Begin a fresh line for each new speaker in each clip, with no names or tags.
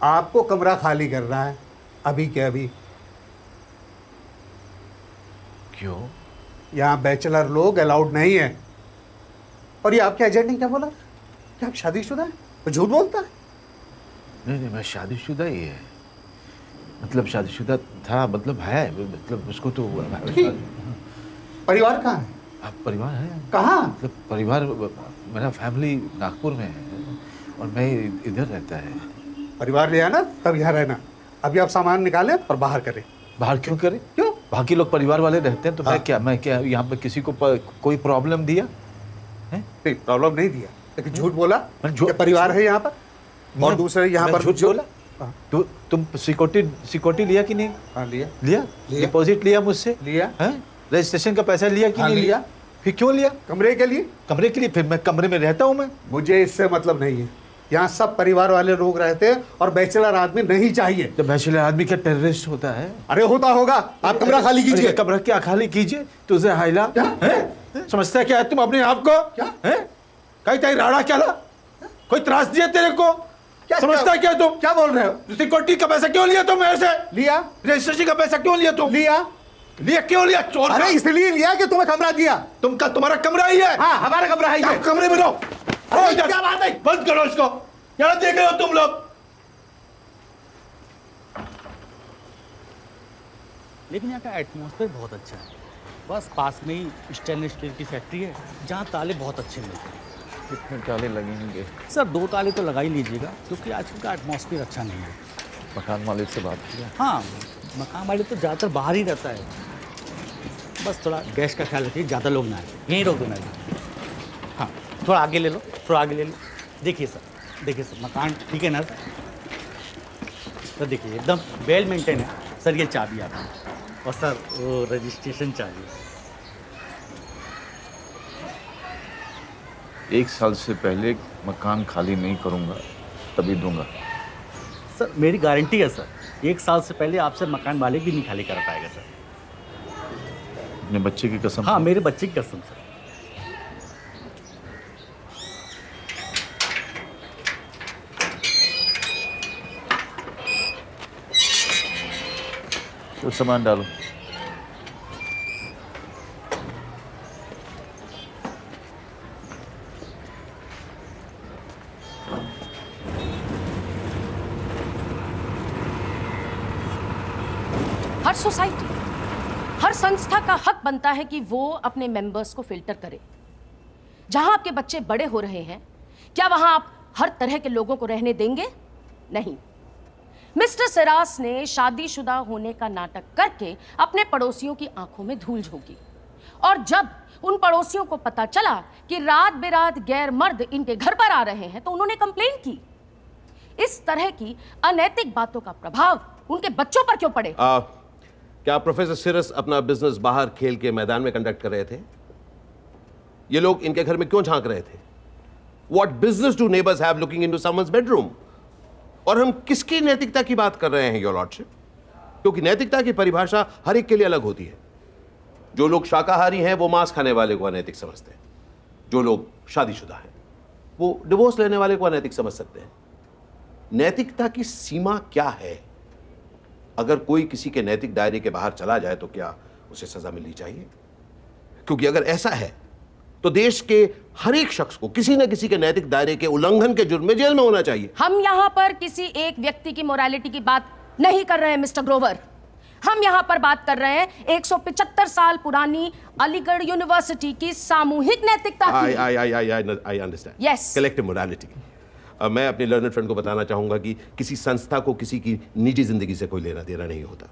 आपको कमरा खाली करना है अभी के अभी।
क्यों?
यहाँ बैचलर लोग अलाउड नहीं है। और ये आपके एजेंट ने क्या बोला? क्या आप शादीशुदा है? वो झूठ बोलता है।
नहीं, मैं शादीशुदा ही है। मतलब शादीशुदा था, मतलब है, मतलब उसको तो
परिवार कहाँ है?
आप परिवार है?
कहाँ?
मतलब परिवार, मेरा फैमिली नागपुर में है और मैं इधर रहता है।
परिवार ले आना तब यहाँ रहना। अभी आप सामान निकालें और बाहर करें।
बाहर क्यों करें?
क्यों?
बाकी लोग परिवार वाले रहते हैं तो
हाँ।
मैं क्या यहाँ पे किसी को कोई प्रॉब्लम दिया है?
नहीं, प्रॉब्लम नहीं दिया, लेकिन झूठ बोला
झूठ-
कि परिवार है यहाँ पर और दूसरे यहाँ पर
झूठ बोला?
हाँ।
तुम सिक्योरिटी लिया कि नहीं?
हाँ, लिया।
लिया? डिपॉजिट लिया मुझसे?
लिया।
हैं? रजिस्ट्रेशन का पैसा लिया कि
हाँ,
नहीं
लिया।
फिर क्यों लिया?
कमरे के लिए।
कमरे के लिए? फिर मैं कमरे में रहता हूँ मैं।
मुझे इससे मतलब नहीं है। यहाँ सब परिवार वाले लोग रहते हैं और बैचलर आदमी नहीं चाहिए।
तो बैचलर आदमी क्या टेररिस्ट होता है?
अरे होता होगा। आप कमरा खाली कीजिए।
अरे कमरा क्या खाली कीजिए? तुझे हाइला है? समझता क्या है तुम अपने आप को?
क्या?
है? कहीं कहीं राड़ा क्या ला? कोई त्रास दिया तेरे को? समझता क्या तुम?
क्या बोल रहे हो?
सिक्योरिटी का पैसा क्यों लिया तुम मेरे से?
लिया।
रजिस्ट्रेशन का पैसा क्यों लिया तुम?
लिया।
लिया क्यों लिया? चोर!
अरे इसलिए लिया कि तुम्हें कमरा दिया।
तुम्हारा कमरा ही है।
हाँ, हमारा कमरा है ये।
कमरे में रहो।
अरे क्या बात है?
बंद करो इसको। क्या देख रहे हो तुम लोग?
लेकिन यहाँ का एटमॉस्फेयर बहुत अच्छा है। बस पास में ही स्टेनलेस स्टील की फैक्ट्री है जहाँ ताले बहुत अच्छे मिलते हैं।
कितने ताले लगेंगे?
सर 2 ताले तो लगा ही लीजिएगा क्योंकि आजकल का एटमॉस्फेयर अच्छा नहीं है।
मकान मालिक से बात किया?
हाँ, मकान मालिक तो ज़्यादातर बाहर ही रहता है। बस थोड़ा गैस का ख्याल रखिए, ज़्यादा लोग ना आए। यहीं रोक दो मैं। हाँ, थोड़ा आगे ले लो, थोड़ा आगे ले लो। देखिए सर, मकान ठीक है ना सर? देखिए एकदम वेल मेंटेन है सर। ये चाबी आपकी और सर वो रजिस्ट्रेशन चाहिए।
1 साल से पहले मकान खाली नहीं करूंगा, तभी दूंगा।
सर मेरी गारंटी है सर, 1 साल से पहले आपसे मकान मालिक भी नहीं खाली कर पाएगा सर।
अपने बच्चे की कसम?
हाँ, मेरे बच्चे की कसम सर।
तो सामान डालो।
हर सोसाइटी, हर संस्था का हक बनता है कि वो अपने मेंबर्स को फिल्टर करे। जहां आपके बच्चे बड़े हो रहे हैं, क्या वहां आप हर तरह के लोगों को रहने देंगे? नहीं। मिस्टर सिरास ने शादीशुदा होने का नाटक करके अपने पड़ोसियों की आंखों में धूल झोंकी और जब उन पड़ोसियों को पता चला कि रात बेरात गैर मर्द इनके घर पर आ रहे हैं तो उन्होंने कंप्लेन की। इस तरह की अनैतिक बातों का प्रभाव उनके बच्चों पर क्यों पड़े?
क्या प्रोफेसर सिरस अपना बिजनेस बाहर खेल के मैदान में कंडक्ट कर रहे थे? ये लोग इनके घर में क्यों झांक रहे थे? What business do neighbors have looking into someone's bedroom? और हम किसकी नैतिकता की बात कर रहे हैं योर लॉर्डशिप? क्योंकि नैतिकता की परिभाषा हर एक के लिए अलग होती है। जो लोग शाकाहारी हैं वो मांस खाने वाले को अनैतिक समझते हैं। जो लोग शादीशुदा हैं वो डिवोर्स लेने वाले को अनैतिक समझ सकते हैं। नैतिकता की सीमा क्या है? अगर कोई किसी के नैतिक दायरे के बाहर चला जाए तो क्या उसे सजा मिलनी चाहिए? क्योंकि अगर ऐसा है तो देश के हर एक शख्स को किसी न किसी के नैतिक दायरे के उल्लंघन के जुर्म में जेल में होना चाहिए।
हम यहाँ पर किसी एक व्यक्ति की मोरालिटी की बात नहीं कर रहे हैं मिस्टर ग्रोवर। हम यहाँ पर बात कर रहे हैं 175 साल पुरानी अलीगढ़ यूनिवर्सिटी की सामूहिक नैतिकता की।
I understand.
Yes.
Collective morality. मैं अपने लर्नड फ्रेंड को बताना चाहूंगा कि किसी संस्था को किसी की निजी जिंदगी से कोई लेना देना नहीं होता।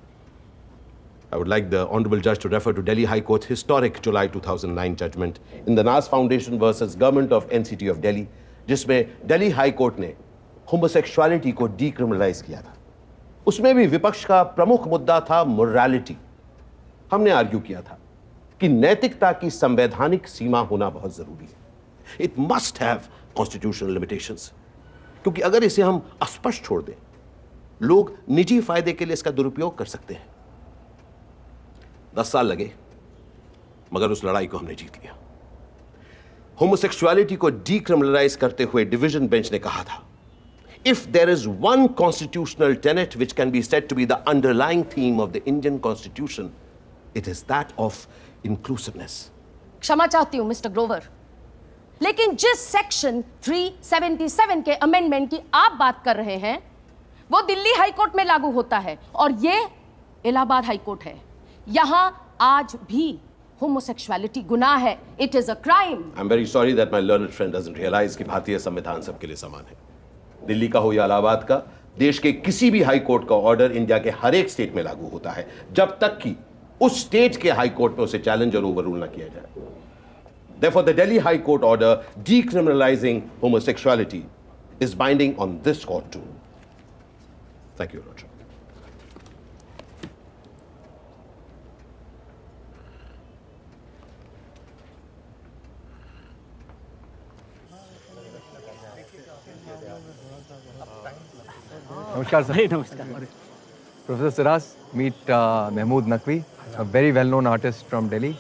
I would like the Honorable Judge to refer to Delhi High Court's historic July 2009 judgment in the Nas Foundation versus Government of NCT of Delhi, जिसमें दिल्ली हाई कोर्ट ने होमोसेक्सुअलिटी को डीक्रिमिनलाइज किया था। उसमें भी विपक्ष का प्रमुख मुद्दा था मोरालिटी। हमने आर्ग्यू किया था कि नैतिकता की संवैधानिक सीमा होना बहुत जरूरी है। It must have constitutional limitations, क्योंकि अगर इसे हम अस्पष्ट छोड़ दें, लोग निजी फायदे के लिए इसका दुरुपयोग कर सकते हैं। 10 साल लगे, मगर उस लड़ाई को हमने जीत लिया। होमोसेक्सुअलिटी को डीक्रिमिनलाइज करते हुए डिवीजन बेंच ने कहा था, if there is one constitutional tenet which can be said to be the underlying theme of the Indian Constitution, it is that of inclusiveness.
क्षमा चाहती हूं मिस्टर ग्रोवर, लेकिन जिस सेक्शन 377 के अमेंडमेंट की आप बात कर रहे हैं वो दिल्ली हाई कोर्ट में लागू होता है और ये इलाहाबाद हाई कोर्ट है। यहां आज भी होमोसेक्सुअलिटी गुनाह है। It is a crime.
I'm very sorry that my learned friend doesn't realize कि भारतीय संविधान सबके लिए समान है। दिल्ली का हो या इलाहाबाद का, देश के किसी भी हाई कोर्ट का ऑर्डर इंडिया के हर एक स्टेट में लागू होता है जब तक कि उस स्टेट के हाई कोर्ट में उसे चैलेंज और ओवररूल ना किया जाए। Therefore, the Delhi High Court order decriminalizing homosexuality is binding on this court too. Thank you, Roger.
Namaskar, sir.
Hey, namaskar.
Professor Siras, meet Mahmood Naqvi, a very well-known artist from Delhi.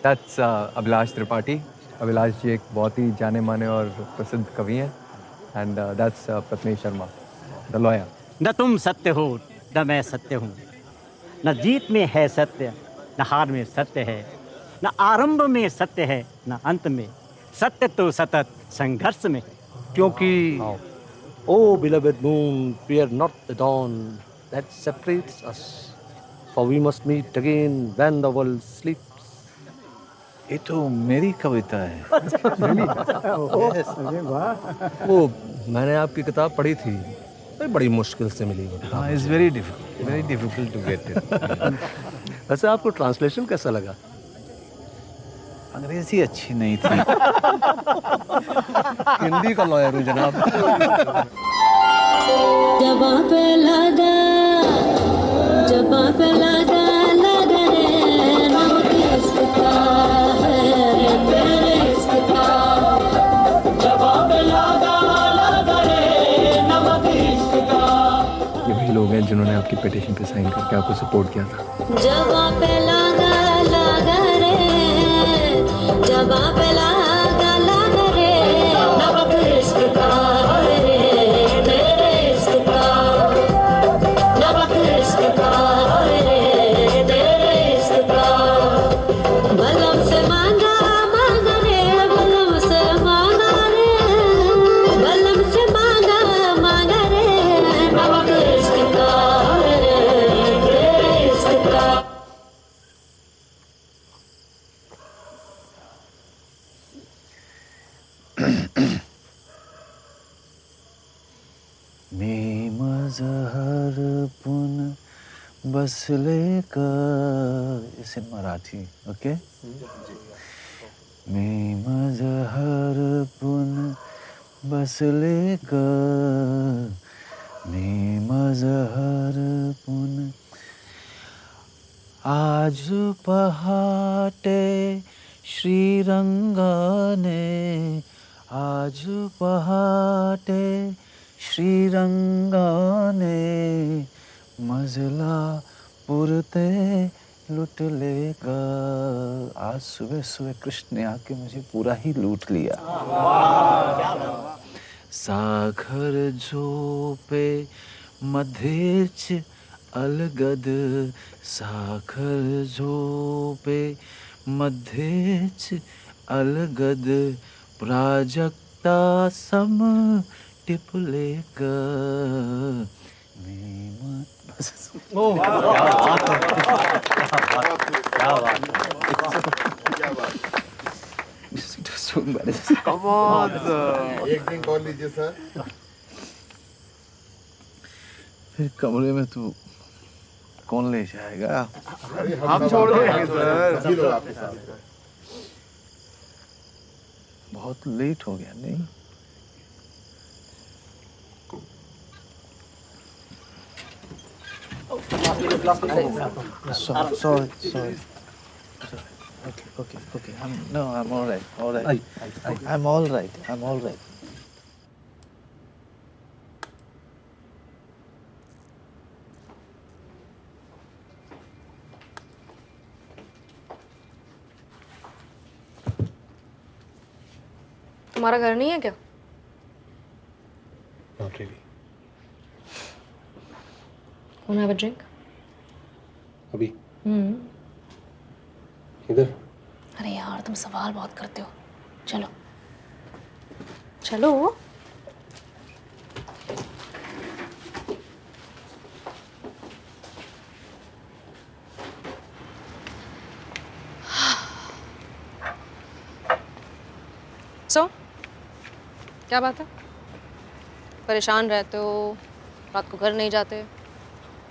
That's Abhilash Tripathi. Abhilash जी एक बहुत ही जाने माने और प्रसिद्ध कवि हैं. And that's Pratnesh Sharma, the lawyer.
न तुम सत्य हो न मैं सत्य हूँ, न जीत में है सत्य न हार में सत्य है, न आरंभ में सत्य है न अंत में, सत्य तो सतत संघर्ष में।
क्योंकि Oh, beloved moon, fear not the dawn that separates us, for we must meet again when the world sleeps.
ये तो मेरी कविता है।
वो मैंने आपकी किताब पढ़ी थी, बड़ी मुश्किल से मिली वो किताब।
हाँ, it's very difficult to get it.
वैसे आपको ट्रांसलेशन कैसा लगा?
अंग्रेजी अच्छी नहीं थी।
हिंदी का लॉयर हूँ जनाब।
जवाब लगा, जवाब लगा, लगा रे नमक इसका है तेरे इसका। जवाब लगा, लगा रे नमक इसका।
ये वही लोग हैं जिन्होंने आपकी पिटीशन पे साइन करके आपको सपोर्ट किया था।
जवाब लगा, लगा रे, जवाब लगा, लगा रे नमक इसका है तेरे इसका। नमक इसका है तेरे इसका। बलम से मांगा, मांगा रे, बलम से मांगा रे, बलम से मांगा, मांगा रे नमक इसका है तेरे इसका।
मैं मजहर पुन बसले का, इसे मराठी, ओके? मैं मजहर पुन बसले का, मैं मजहर पुन आज पहाटे श्रीरंगाने, आज पहाटे श्रीरंगाने मजला पुरते लूट लेगा। आज सुबह सुबह कृष्ण ने आके मुझे पूरा ही लूट लिया। साखर झोपे मध्येच अलगद, साखर झोपे मध्येच अलगद, प्राजक्ता सम टिपलेगा। बस
Come on, sir. एक ड्रिंक और लीजिए सर।
फिर कमरे में तू कौन ले जाएगा?
हम छोड़ देंगे सर। सभी लोग आपके साथ हैं।
बहुत लेट हो गया नहीं? Sorry. Okay. I'm all right. I'm all right.
तुम्हारा घर नहीं है क्या?
not really.
Wanna have a drink?
अभी इधर
अरे यार तुम सवाल बहुत करते हो. चलो. चलो. So, क्या बात है? परेशान रहते हो, रात को घर नहीं जाते.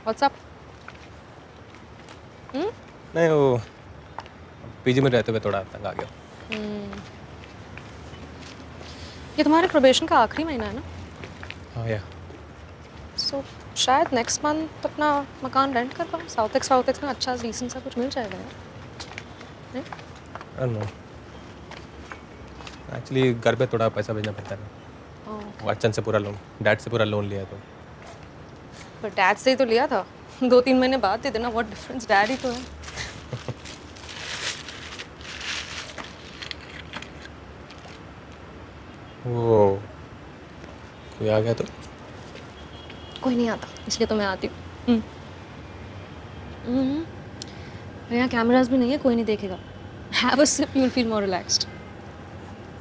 What's up?
नहीं वो पीजी में रहते हुए थोड़ा तंग आ गया.
ये तुम्हारे प्रोबेशन का आखिरी महीना है ना?
हाँ या
So, शायद नेक्स्ट मंथ अपना मकान रेंट कर पाओ. साउथ एक्स में अच्छा डिसेंट सा कुछ मिल जाएगा यार. नहीं?
I don't know. एक्चुअली घर पे थोड़ा पैसा भेजना पड़ता है.
Oh.
वाचन से पूरा लोन, डैड से पूरा लोन लिया है तो.
पर डैड से ही तो लिया था. 2-3 महीने बाद दे देना. व्हाट डिफरेंस, डैड ही तो है.
वो कोई आ गया तो
कोई नहीं आता, इसलिए तो मैं आती हूँ. यहाँ कैमरास भी नहीं है, कोई नहीं देखेगा. Have a sip, you will feel more relaxed.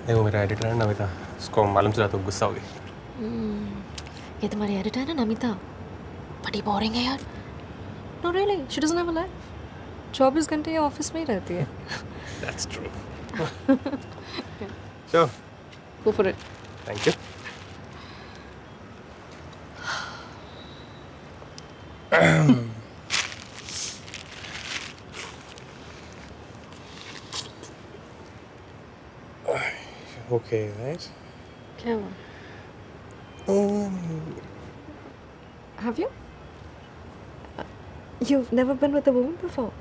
नहीं वो मेरा एडिटर है नमिता, उसको मालूम चला तो गुस्सा हो गई.
ये तुम्हारी एडिटर है ना नमिता, बड़ी बोरिंग है यार. No really, she doesn't have a life. 24 घंटे ये ऑफिस में ही रहती है.
That's true. So,
go for it.
thank you. Okay, right?
क्या हुआ? Have you? You've never been with a woman before?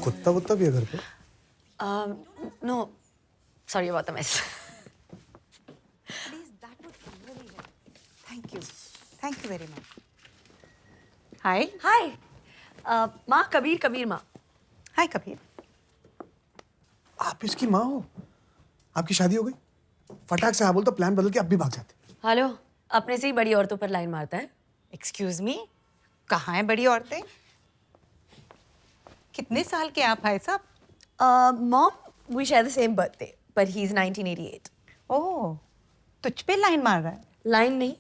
कुत्ता वुत्ता भी है घर पे?
No, sorry about the mess.
Please, that would really help. Thank you. Thank you very much. Hi.
Hi. माँ कबीर माँ.
Hi, Kabir.
आप इसकी माँ हो? आपकी शादी हो गई? फटाक से हाँ बोल तो प्लान बदल के अब भी भाग जाते.
हेलो, अपने से ही बड़ी औरतों पर लाइन मारता है.
Excuse me. कहाँ हैं बड़ी औरतें? कितने साल के आप भाई साहब?
Mom, we share the same birthday, but he's 1988.
ओह, तुझ पे लाइन मार रहा है.
लाइन नहीं,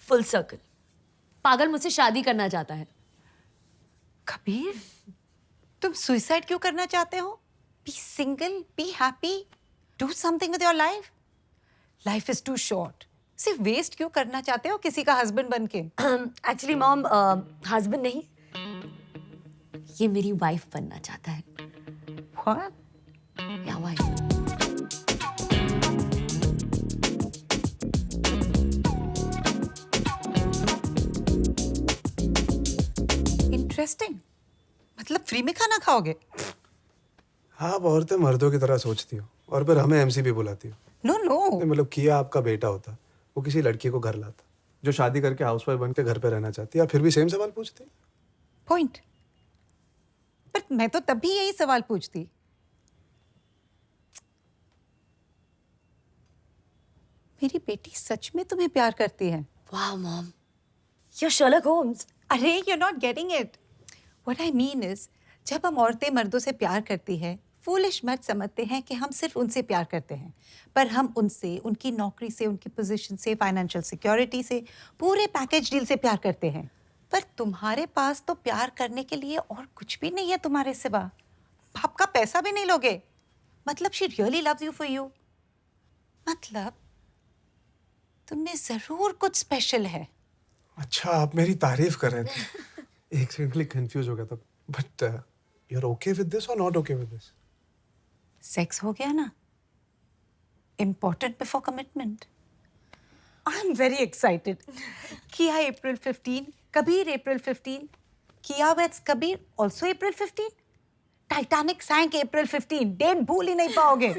फुल सर्कल. पागल मुझसे शादी करना चाहता है.
कबीर, तुम सुसाइड क्यों करना चाहते हो? Be single, be happy, do something with your life. Life is too short. सिर्फ वेस्ट क्यों करना चाहते हो किसी का हस्बैंड बन के?
Actually, Mom, husband नहीं, ये मेरी वाइफ बनना चाहता है.
What?
या वाइफ.
इंटरेस्टिंग. मतलब फ्री में खाना खाओगे?
आप औरतें मर्दों की तरह सोचती हो और फिर हमें एमसीपी बुलाती हो.
No no.
मतलब किया आपका बेटा होता, वो किसी लड़की को घर लाता जो शादी करके हाउसवाइफ बन के घर पे रहना चाहती है, फिर भी सेम सवाल पूछती.
पॉइंट. पर मैं तो तब भी यही सवाल पूछती. मेरी बेटी सच में तुम्हें प्यार करती है।
Wow, Mom. You're Sherlock Holmes.
अरे you're not getting it. What I mean is, जब हम औरतें मर्दों से प्यार करती हैं, फूलिश मर्द समझते हैं कि हम सिर्फ उनसे प्यार करते हैं, पर हम उनसे, उनकी नौकरी से, उनकी पोजीशन से, फाइनेंशियल सिक्योरिटी से, पूरे पैकेज डील से प्यार करते हैं। पर तुम्हारे पास तो प्यार करने के लिए और कुछ भी नहीं है तुम्हारे सिवा। बाप का पैसा भी नहीं लोगे। मतलब she really loves you for you. मतलब तुमने जरूर कुछ स्पेशल है।
अच्छा, आप मेरी तारीफ कर रहे थे। एक सेकंड के लिए कंफ्यूज हो गया था। But you are okay with this और not okay with this?
Sex हो गया ना, important before commitment. I am very excited. Kiya April 15, Kabir April 15, Kiya weds Kabir also April 15, Titanic sank April 15। Date भूल ही नहीं पाओगे।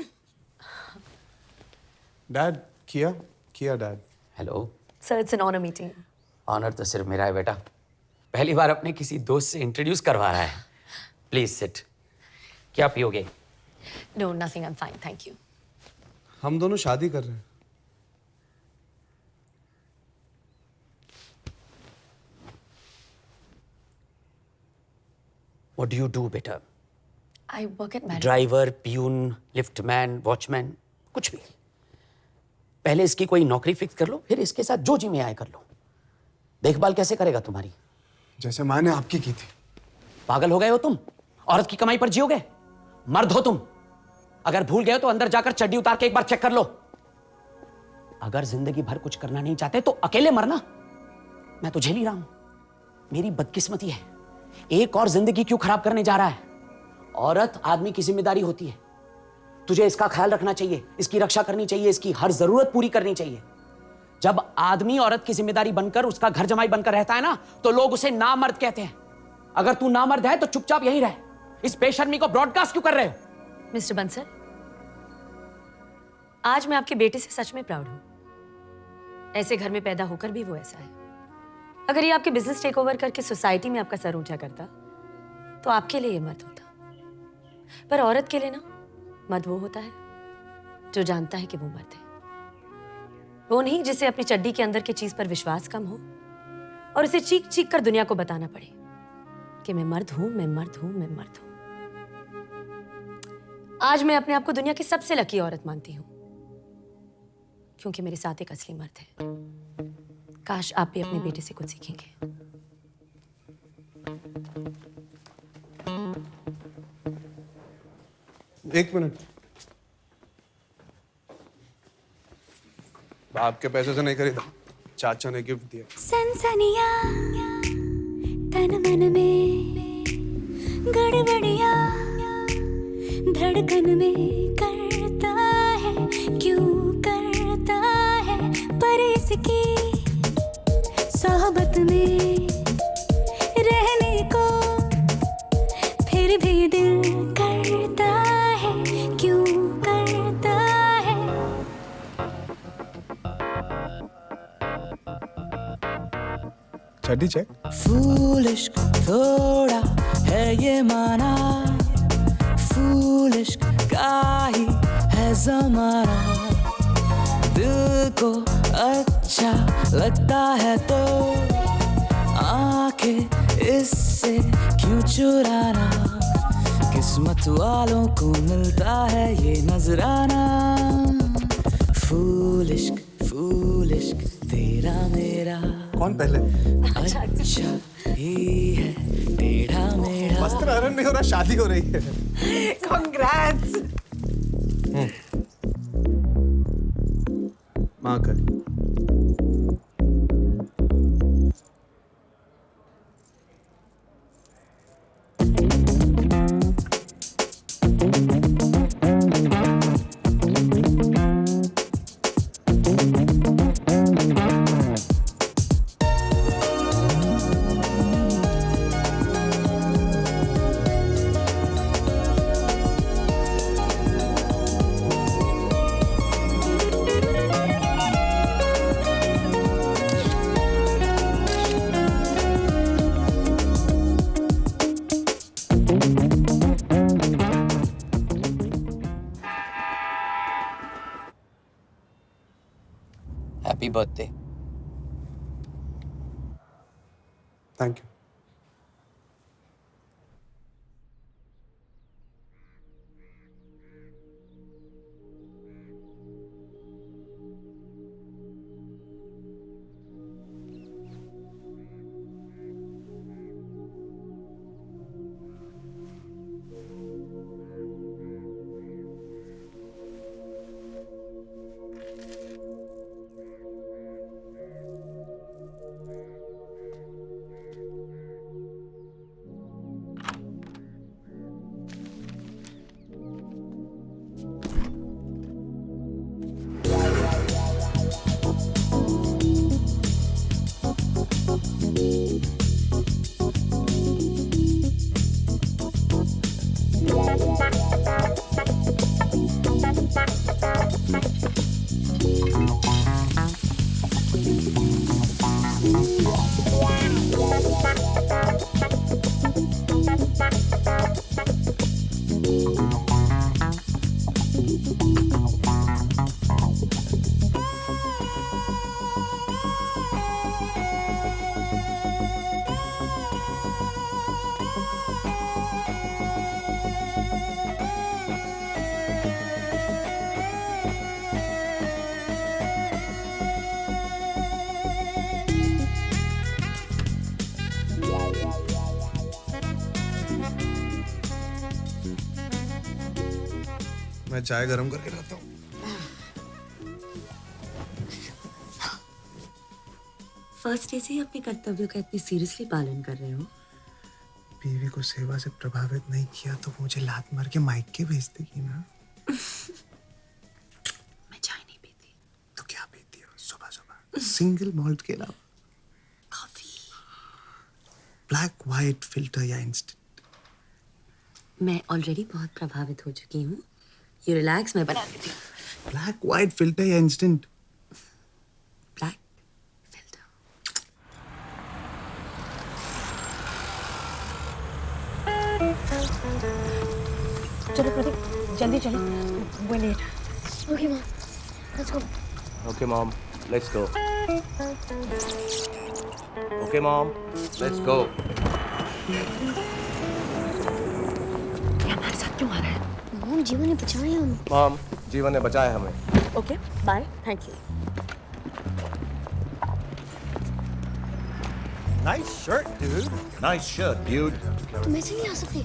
Dad, Kiya dad.
Hello
Sir, it's an honor meeting.
Honour तो सिर्फ मेरा है बेटा। पहली बार अपने किसी दोस्त से इंट्रोड्यूस करवा रहा है। Please sit. क्या पियोगे?
No, nothing. I'm fine. Thank you.
हम दोनों शादी कर रहे हैं।
What do you do बेटा?
I work at Marriott.
Driver, peon, liftman, watchman, कुछ भी। पहले इसकी कोई नौकरी फिक्स कर लो, फिर इसके साथ जो जी में आए कर लो। देखभाल कैसे करेगा तुम्हारी?
जैसे माँ ने आपकी की थी।
पागल हो गए हो तुम? औरत की कमाई पर जियोगे? मर्द हो तुम। अगर भूल गए हो तो अंदर जाकर चड्डी उतार के एक बार चेक कर लो। अगर जिंदगी भर कुछ करना नहीं चाहते तो अकेले मरना। मैं तो झेल ही रहा हूं। मेरी बदकिस्मती है। एक और जिंदगी क्यों खराब करने जा रहा है? औरत आदमी की जिम्मेदारी होती है। तुझे इसका ख्याल रखना चाहिए, इसकी रक्षा करनी चाहिए, इसकी हर जरूरत पूरी करनी चाहिए। जब आदमी औरत की जिम्मेदारी बनकर उसका घर जमाई बनकर रहता है ना, तो लोग उसे नामर्द कहते हैं। अगर तू नामर्द है तो चुपचाप यहीं रह। इस बेशर्मी को ब्रॉडकास्ट क्यों कर रहे हो?
मिस्टर बंसल, आज मैं आपके बेटे से सच में प्राउड हूं। ऐसे घर में पैदा होकर भी वो ऐसा है। अगर ये आपके बिजनेस टेक ओवर करके सोसाइटी में आपका सर ऊंचा करता तो आपके लिए ये मर्द होता। पर औरत के लिए ना, मर्द वो होता है जो जानता है कि वो मर्द है। वो नहीं जिसे अपनी चड्डी के अंदर की चीज पर विश्वास कम हो और उसे चीख चीख कर दुनिया को बताना पड़े कि मैं मर्द हूं, मैं मर्द हूं, मैं मर्द हूं। आज मैं अपने आप को दुनिया की सबसे लकी औरत मानती हूं, क्योंकि मेरे साथ एक असली मर्द है। काश आप भी अपने बेटे से कुछ सीखेंगे।
एक मिनट। बाप के पैसे से नहीं खरीदा, चाचा ने गिफ्ट दिया।
सनसनिया तन मन में गड़बड़िया धड़कन में करता है, क्यों करता है, पर इसकी सोहबत में रहने को फिर भी दिल करता है, क्यों करता है।
चड्डी चेक।
फूलिश थोड़ा है ये माना, फूलिश का ही है जमाना। दिल को अच्छा लगता है तो आंखें इससे क्यों चुराना। किस्मत वालों को मिलता है ये नजराना। फूलिश फूलिश तेरा मेरा।
कौन पहले?
अच्छा ही है टेढ़ा मेढ़ा।
वस्त्र हरण नहीं हो रहा, शादी हो रही है।
Congrats!
माँ का।
बर्थडे।
Thank you. मैं चाय गरम करके लाता हूँ।
फर्स्ट डे से ही अपने कर्तव्यों का इतनी सीरियसली पालन कर रहे हो।
बीवी को सेवा से प्रभावित नहीं किया तो मुझे लात मार के माइक के भेज देगी ना।
मैं चाय नहीं पीती।
तो क्या पीती हो सुबह सुबह? सिंगल मॉल्ट के अलावा?
कॉफी।
ब्लैक व्हाइट फिल्टर या इंस्टेंट?
मैं ऑलरेडी बहुत प्रभावित हो चुकी हूँ। ये रिलैक्स, मैं बना देती हूँ।
ब्लैक व्हाइट फिल्टर या इंस्टेंट?
ब्लैक।
चलो प्रदीप जल्दी चलो, वो late. Okay mom, let's go.
Okay, Mom, let's go. Okay, Mom, let's go.
ये हमारे साथ क्यों आ रहा है? मॉम, जीवन ने बचाया हमें।
Mom, जीवन ने बचाया हमें।
Okay, bye, thank you.
Nice shirt, dude. Nice shirt, dude.
तुम ऐसे नहीं आ सकते।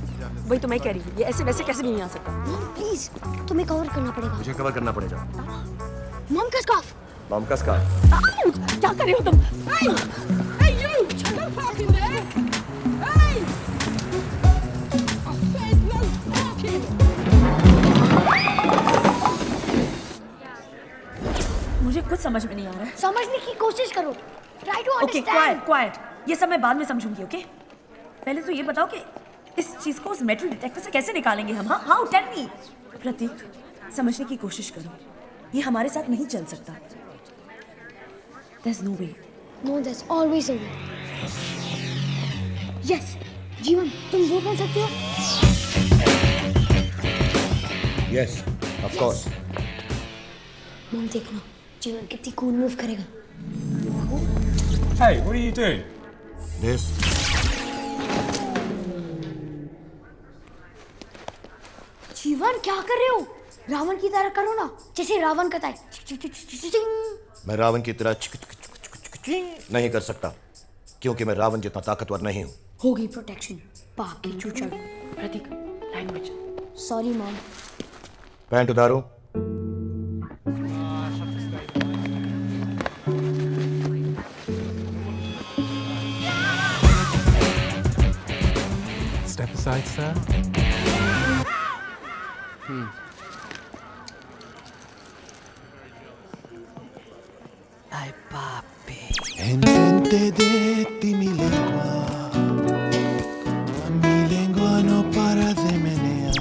वही तो मैं कह रही हूँ, ये ऐसे वैसे कैसे भी नहीं आ सकता।
मॉम प्लीज, तुम्हें कवर करना पड़ेगा।
मुझे कवर करना पड़ेगा।
मॉम का स्कार्फ।
Mom का scarf.
क्या कर रहे हो तुम? Hey! Hey you! No parking there! Hey! I said no parking!
मुझे कुछ समझ में नहीं आ रहा है।
समझने की कोशिश करो। Try to
okay,
understand.
Quite, quite. ये सब मैं बाद में समझूंगी, ओके? पहले तो ये बताओ कि इस चीज को उस मेटल डिटेक्टर से कैसे निकालेंगे हम? हाँ, हाउ? Tell me. प्रतीक, समझने की कोशिश करो। ये हमारे साथ नहीं चल सकता। There's no way.
No, there's always a way. Yes, जीवन, तुम वो कर सकते हो?
Yes, of course.
मॉम देखना, जीवन कितनी कूल मूव करेगा।
Hey, what are you doing?
This.
जीवन क्या कर रहे हो? रावण की तरह करो ना, जैसे रावण करता है।
मैं रावण की तरह नहीं कर सकता क्योंकि मैं रावण जितना ताकतवर नहीं हूँ।
होगी प्रोटेक्शन, पाप की चूचड़।
प्रतीक, लैंग्वेज।
Sorry mom.
पैंट उतारो।
Step aside, sir.
Ay, papi.
Entendete de mi lengua no para de menear.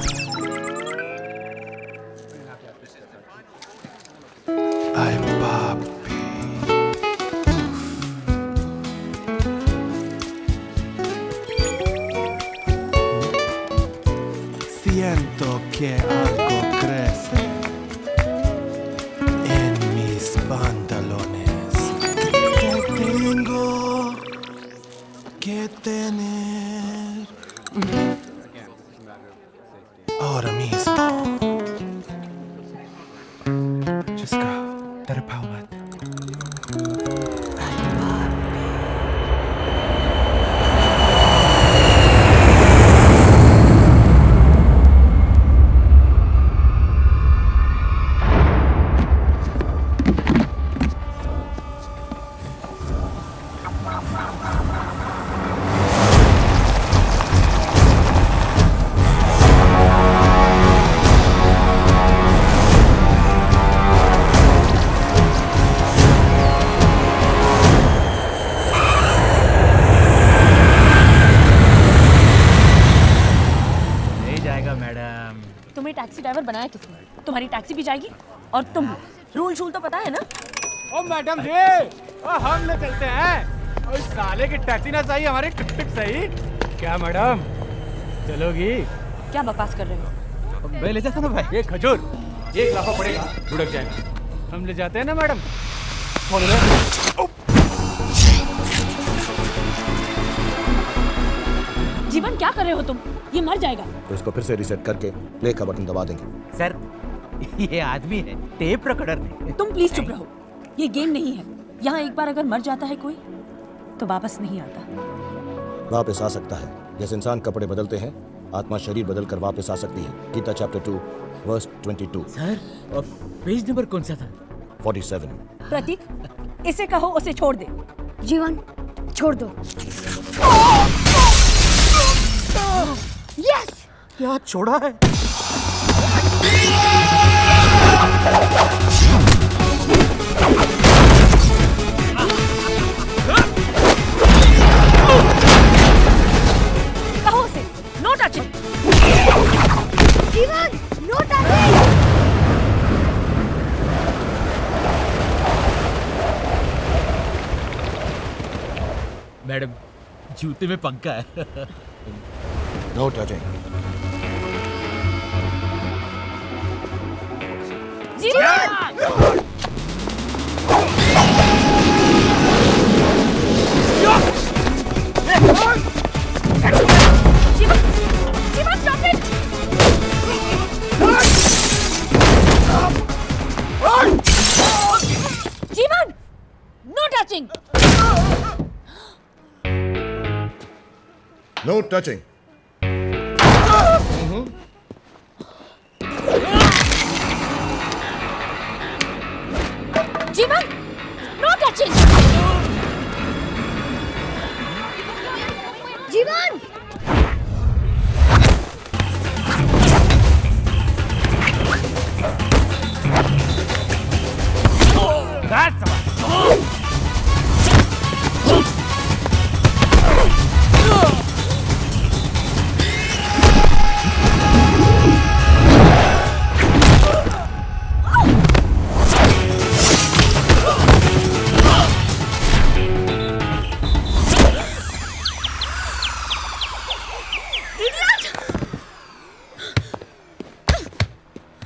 Ay, papi. Siento que algo crece en mis pantalones. que tener ahora mismo.
जिसका तड़पाओ मत।
तुम्हें taxi driver बनाया किसने? तुम्हारी taxi भी जाएगी और तुम भी। रूल शूल तो पता है ना?
ओ मैडम जी, ओ हम ले चलते हैं। ओ इस साले की टैक्सी ना सही, हमारी टिक सही। क्या मैडम चलोगी?
क्या बकवास कर रहे हो?
मैं ले जाता ना भाई। एक खजूर 1 लाख पड़ेगा, भुड़क जाएगा। हम ले जाते हैं ना मैडम।
जीवन क्या कर रहे हो तुम? ये मर जाएगा।
तो इसको फिर से रीसेट करके प्ले का बटन दबा देंगे।
सर ये आदमी है, टेप रिकॉर्डर नहीं।
तुम प्लीज चुप रहो। ये गेम नहीं है। यहाँ एक बार अगर मर जाता है कोई तो वापस नहीं आता।
वापस आ सकता है। जैसे इंसान कपड़े बदलते हैं, आत्मा शरीर बदल कर वापस आ सकती है। Gita chapter 2 verse 22।
Sir page number कौन सा था?
47।
प्रतीक, इसे कहो उसे छोड़ दे।
जीवन छोड़ दो। यस!
क्या छोड़ा है?
कहो उसे no touching.
Jeevan no touching.
Madam जूते में पंखा है।
No touching.
Jeevan! Jeevan stop it! Jeevan no touching!
No touching.
Jeevan no touching.
Jeevan!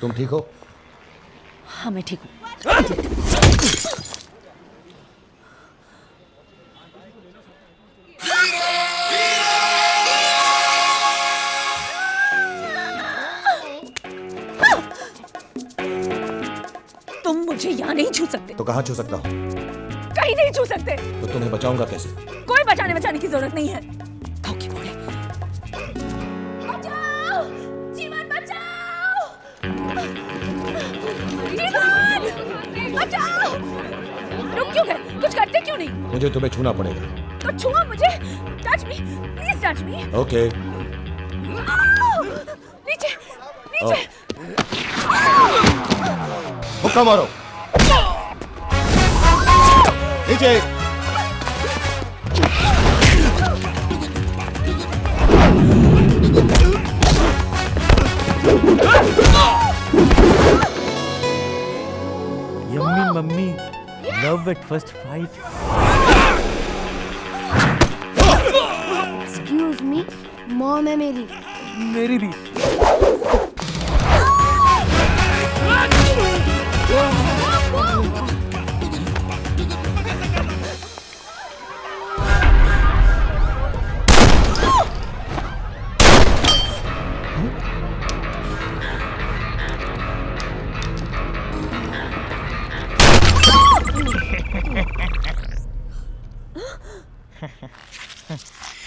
तुम ठीक हो?
हाँ मैं ठीक हूँ। तुम मुझे यहाँ नहीं छू सकते।
तो कहाँ छू सकता हूँ?
कहीं नहीं छू सकते।
तो तुम्हें बचाऊंगा कैसे?
कोई बचाने की जरूरत नहीं है। धोखे बोले। बचाओ! जीवन बचाओ! जीवन! बचाओ! रुक क्यों गए? कुछ करते क्यों नहीं?
मुझे तुम्हें छूना पड़ेगा।
तो छुओ मुझे। Touch me, please touch me.
Okay.
नीचे, नीचे।
मुक्का मारो। नीचे।
Yummy mummy, love at first fight.
Excuse me, mom है मेरी।
मेरी भी।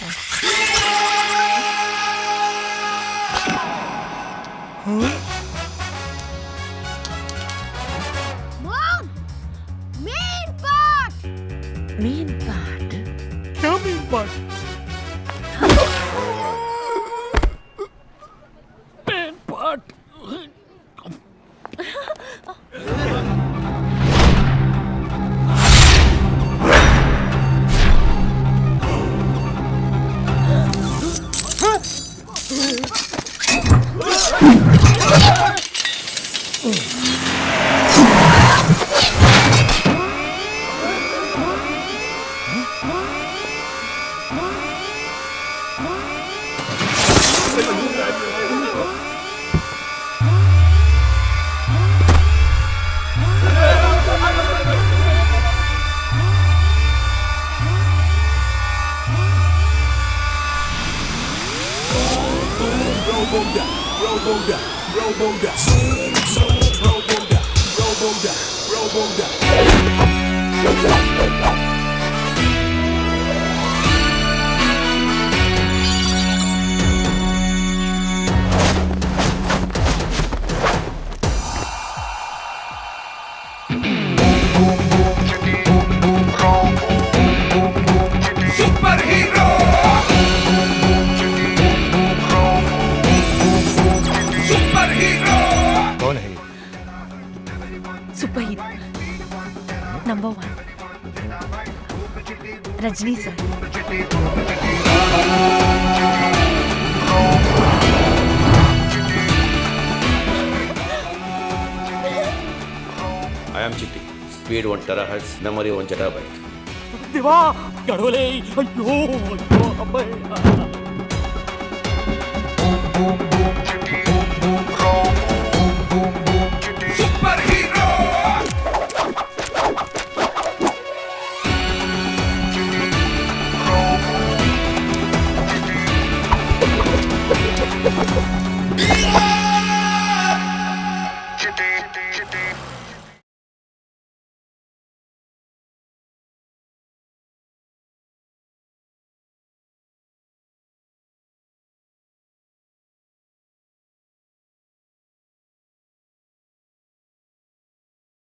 Mom! Main part!
Main part?
क्या मेन पार्ट? Main part.
कौन है ये?
Super hero number 1 Rajni sir.
I am Chitti. Speed 1 terahertz, memory 1 zettabyte.
देवा गड़ोले अयो अयो अब्बा